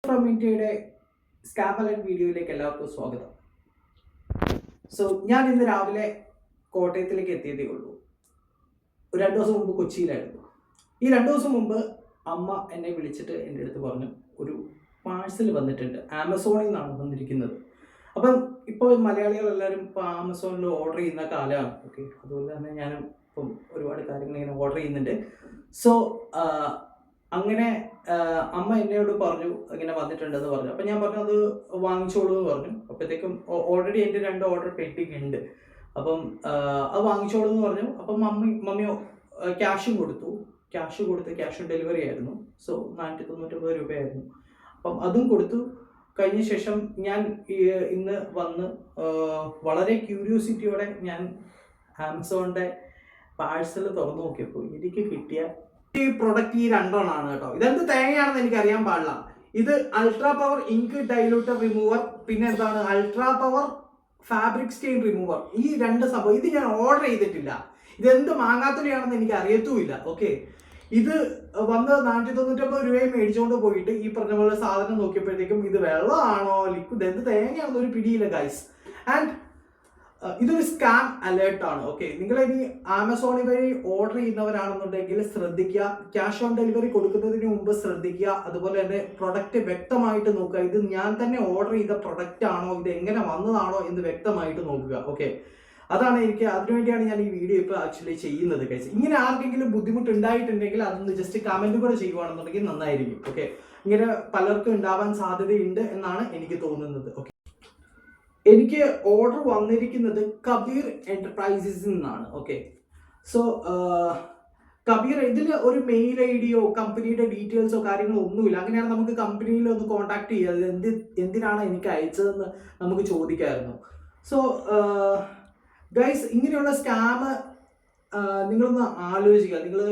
From ഇന്ത്യയുടെ scam alert വീഡിയോയിലേക്ക് എല്ലാവർക്കും സ്വാഗതം. ഞാൻ ഇന്ന് രാവിലെ കോട്ടയത്തിലേക്ക് എത്തിയതേ ഉള്ളൂ. 2 ദിവസം മുമ്പ് കൊച്ചിയിലായിരുന്നു. ഈ 2 ദിവസം മുമ്പ് അമ്മ എന്നെ വിളിച്ചിട്ട് എൻ്റെ അടുത്ത് പറഞ്ഞു, ഒരു പാഴ്സൽ വന്നിട്ടുണ്ട്, ആമസോണിൽ നിന്നാണ് വന്നിരിക്കുന്നത്. അപ്പം ഇപ്പോൾ മലയാളികളെല്ലാവരും ഇപ്പോൾ ആമസോണിൽ ഓർഡർ ചെയ്യുന്ന കാലമാണ്. ഓക്കെ, അതുപോലെ തന്നെ ഞാനും ഇപ്പം ഒരുപാട് കാര്യങ്ങൾ ഇങ്ങനെ ഓർഡർ ചെയ്യുന്നുണ്ട്. സോ അങ്ങനെ അമ്മ എന്നോട് പറഞ്ഞു ഇങ്ങനെ വന്നിട്ടുണ്ടെന്ന് പറഞ്ഞു. അപ്പം ഞാൻ പറഞ്ഞു അത് വാങ്ങിച്ചോളൂ എന്ന് പറഞ്ഞു. അപ്പോഴത്തേക്കും ഓൾറെഡി എൻ്റെ 2 ഓർഡർ പെൻഡിങ് ഉണ്ട്. അപ്പം അത് വാങ്ങിച്ചോളൂ എന്ന് പറഞ്ഞു. അപ്പം മമ്മിയോ ക്യാഷും കൊടുത്തു. ക്യാഷ് ഓൺ ഡെലിവറി ആയിരുന്നു. സോ 499 രൂപയായിരുന്നു. അപ്പം അതും കൊടുത്തു. കഴിഞ്ഞ ശേഷം ഞാൻ ഇന്ന് വന്ന് വളരെ ക്യൂരിയോസിറ്റിയോടെ ഞാൻ ആമസോണിൻ്റെ പാഴ്സൽ തുറന്നു നോക്കിയപ്പോൾ എനിക്ക് കിട്ടിയ ഈ പ്രൊഡക്റ്റ് ഈ 2 എണ്ണമാണ് കേട്ടോ. ഇതെന്ത് തേങ്ങയാണെന്ന് എനിക്ക് അറിയാൻ പാടില്ല. ഇത് ultra power ink diluter remover, പിന്നെ എന്താണ് ultra power fabric stain remover. ഈ 2 സംഭവം ഇത് ഞാൻ ഓർഡർ ചെയ്തിട്ടില്ല. ഇതെന്ത് മാങ്ങാത്തുലിയാണെന്ന് എനിക്ക് അറിയത്തുമില്ല. ഓക്കെ, ഇത് വന്ന് 499 രൂപയും മേടിച്ചുകൊണ്ട് പോയിട്ട് ഈ പറഞ്ഞ പോലെ സാധനം നോക്കിയപ്പോഴത്തേക്കും ഇത് വെള്ളമാണോ ലിക്വിഡ് എന്ത് തേങ്ങയാണെന്ന് ഒരു പിടിയില്ല ഗൈസ്. ആൻഡ് ഇതൊരു സ്കാം അലേർട്ടാണ്. ഓക്കെ, നിങ്ങൾ ഇനി ആമസോണിൽ വഴി ഓർഡർ ചെയ്യുന്നവരാണെന്നുണ്ടെങ്കിൽ ശ്രദ്ധിക്കുക. ക്യാഷ് ഓൺ ഡെലിവറി കൊടുക്കുന്നതിന് മുമ്പ് ശ്രദ്ധിക്കുക. അതുപോലെ തന്നെ പ്രൊഡക്റ്റ് വ്യക്തമായിട്ട് നോക്കുക. ഇത് ഞാൻ തന്നെ ഓർഡർ ചെയ്ത പ്രൊഡക്റ്റ് ആണോ, ഇത് എങ്ങനെ വന്നതാണോ എന്ന് വ്യക്തമായിട്ട് നോക്കുക. ഓക്കെ, അതാണ് അതിനുവേണ്ടിയാണ് ഞാൻ ഈ വീഡിയോ ഇപ്പോൾ ആക്ച്വലി ചെയ്യുന്നത് ഗൈസ്. ഇങ്ങനെ ആർക്കെങ്കിലും ബുദ്ധിമുട്ട് ഉണ്ടായിട്ടുണ്ടെങ്കിൽ അതൊന്ന് ജസ്റ്റ് കമന്റ് കൂടെ ചെയ്യുവാണെന്നുണ്ടെങ്കിൽ നന്നായിരിക്കും. ഓക്കെ, ഇങ്ങനെ പലർക്കും ഉണ്ടാവാൻ സാധ്യതയുണ്ട് എന്നാണ് എനിക്ക് തോന്നുന്നത്. ഓക്കെ, എനിക്ക് ഓർഡർ വന്നിരിക്കുന്നത് കബീർ എന്റർപ്രൈസസിൽ നിന്നാണ്. ഓക്കെ, സോ കബീർ ഇതിൽ ഒരു മെയിൽ ഐഡിയോ കമ്പനിയുടെ ഡീറ്റെയിൽസോ കാര്യങ്ങളോ ഒന്നുമില്ല. അങ്ങനെയാണ് നമുക്ക് കമ്പനിയിൽ ഒന്ന് കോൺടാക്ട് ചെയ്യുക, എന്തിനാണ് എനിക്ക് അയച്ചതെന്ന് നമുക്ക് ചോദിക്കാമായിരുന്നു. സോ ഗൈസ്, ഇങ്ങനെയുള്ള സ്കാം നിങ്ങളൊന്ന് ആലോചിക്കുക. നിങ്ങൾ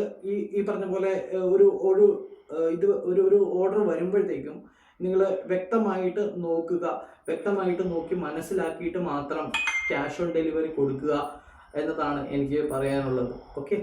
ഈ പറഞ്ഞ പോലെ ഒരു ഓർഡർ വരുമ്പോഴത്തേക്കും നിങ്ങൾ വ്യക്തമായിട്ട് നോക്കുക. വ്യക്തമായിട്ട് നോക്കി മനസ്സിലാക്കിയിട്ട് മാത്രം ക്യാഷ് ഓൺ ഡെലിവറി കൊടുക്കുക എന്നതാണ് എനിക്ക് പറയാനുള്ളത്. ഓക്കെ.